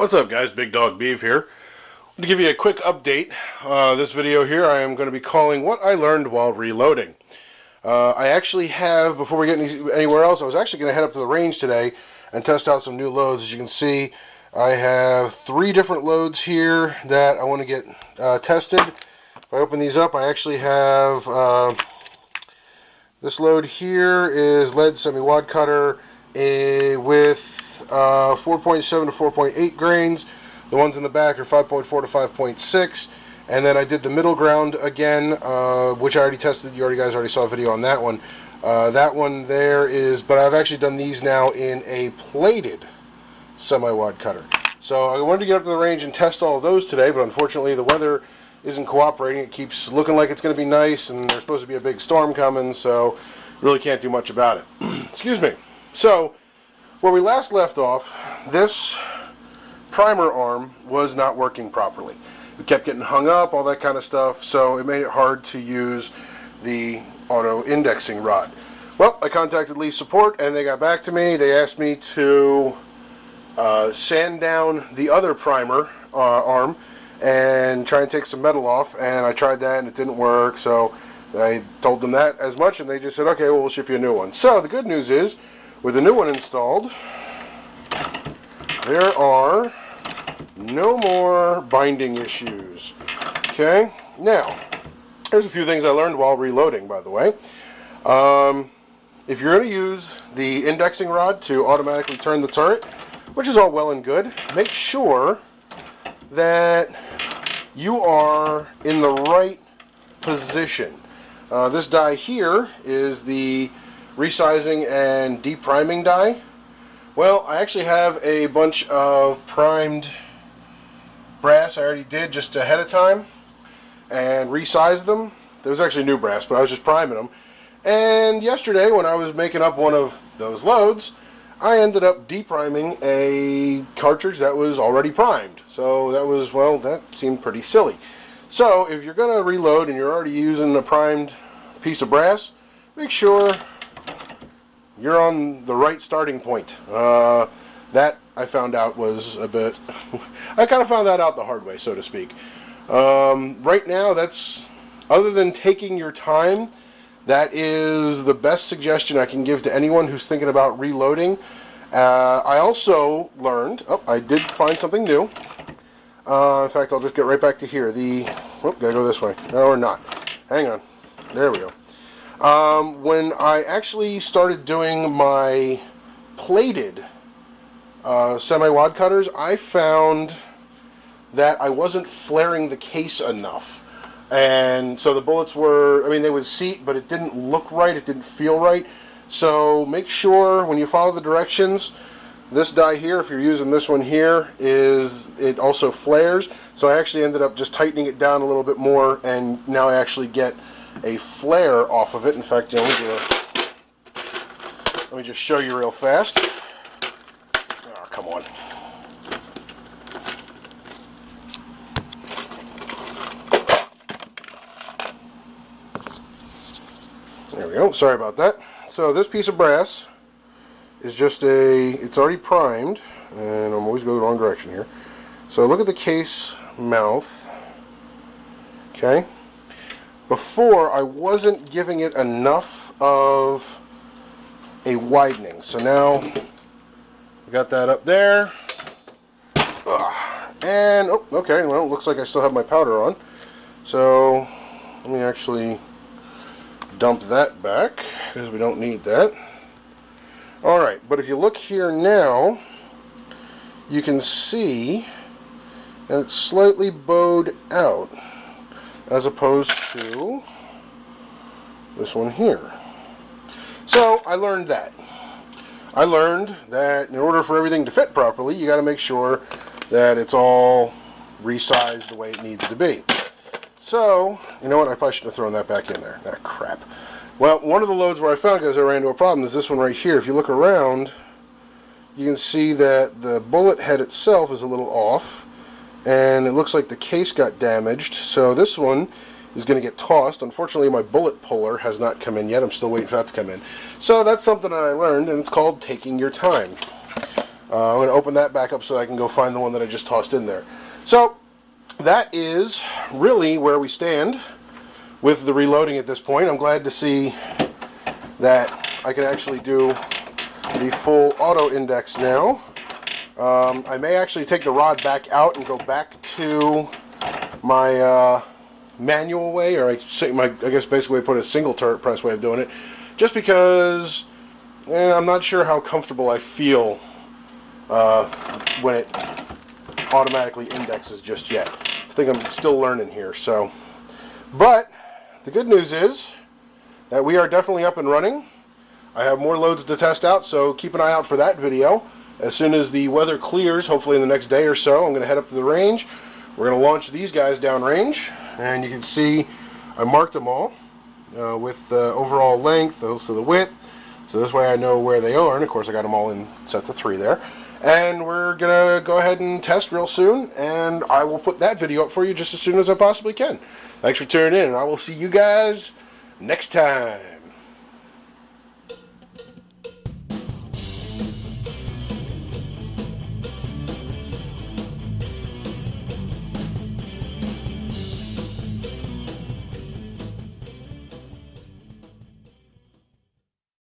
What's up, guys? Big Dog Beef here. To give you a quick update, this video here I am going to be calling What I Learned While Reloading. I actually have, before we get anywhere else, I was actually going to head up to the range today and test out some new loads. As you can see, I have 3 different loads here that I want to get tested. If I open these up, I actually have this load here is lead semi-wad cutter with 4.7 to 4.8 grains. The ones in the back are 5.4 to 5.6, and then I did the middle ground again, which I already tested. You guys already saw a video on that one. That one there is, but I've actually done these now in a plated semi-wad cutter. So I wanted to get up to the range and test all of those today, but unfortunately the weather isn't cooperating. It keeps looking like it's going to be nice, and there's supposed to be a big storm coming, so really can't do much about it. Excuse me. So where we last left off, this primer arm was not working properly. It kept getting hung up, all that kind of stuff, so it made it hard to use the auto indexing rod. Well, I contacted Leaf Support and they got back to me. They asked me to sand down the other primer arm and try and take some metal off, and I tried that and it didn't work, so I told them that as much, and they just said, okay, well, we'll ship you a new one. So the good news is, with the new one installed, there are no more binding issues. Okay, now here's a few things I learned while reloading, by the way. If you're going to use the indexing rod to automatically turn the turret, which is all well and good, make sure that you are in the right position. This die here is the resizing and depriming die. Well, I actually have a bunch of primed brass I already did just ahead of time and resized them. There was actually new brass, but I was just priming them. And yesterday, when I was making up one of those loads, I ended up depriming a cartridge that was already primed. So that was, well, that seemed pretty silly. So if you're going to reload and you're already using a primed piece of brass, make sure you're on the right starting point. That I found out was a bit I kind of found that out the hard way, so to speak. Right now, that's, other than taking your time, that is the best suggestion I can give to anyone who's thinking about reloading. I also learned, I did find something new. In fact, I'll just get right back to here. Gotta go this way. No, or not. Hang on. There we go. When I actually started doing my plated semi-wad cutters, I found that I wasn't flaring the case enough. And so the bullets were, I mean, they would seat, but it didn't look right, it didn't feel right. So make sure when you follow the directions, this die here, if you're using this one here, it also flares. So I actually ended up just tightening it down a little bit more, and now I actually get a flare off of it. In fact, let me just show you real fast. Oh, come on. There we go. Sorry about that. So this piece of brass is just it's already primed, and I'm always going the wrong direction here. So look at the case mouth. Okay. Before, I wasn't giving it enough of a widening. So now we got that up there. And, oh, okay, well, it looks like I still have my powder on. So let me actually dump that back, because we don't need that. Alright, but if you look here now, you can see that it's slightly bowed out, as opposed to this one here. So I learned that. I learned that in order for everything to fit properly, you got to make sure that it's all resized the way it needs to be. So, you know what, I probably should have thrown that back in there. Ah, crap. Well, one of the loads where I found, because I ran into a problem, is this one right here. If you look around, you can see that the bullet head itself is a little off, and it looks like the case got damaged. So this one is going to get tossed. Unfortunately, my bullet puller has not come in yet. I'm still waiting for that to come in. So that's something that I learned, and it's called taking your time. I'm going to open that back up so I can go find the one that I just tossed in there. So that is really where we stand with the reloading at this point. I'm glad to see that I can actually do the full auto index now. I may actually take the rod back out and go back to my manual way, or I guess basically put a single turret press way of doing it, just because I'm not sure how comfortable I feel when it automatically indexes just yet. I think I'm still learning here. So, but the good news is that we are definitely up and running. I have more loads to test out, so keep an eye out for that video. As soon as the weather clears, hopefully in the next day or so, I'm going to head up to the range. We're going to launch these guys downrange, and you can see I marked them all with overall length, also the width, so this way I know where they are, and of course I got them all in set to 3 there. And we're going to go ahead and test real soon, and I will put that video up for you just as soon as I possibly can. Thanks for tuning in, and I will see you guys next time.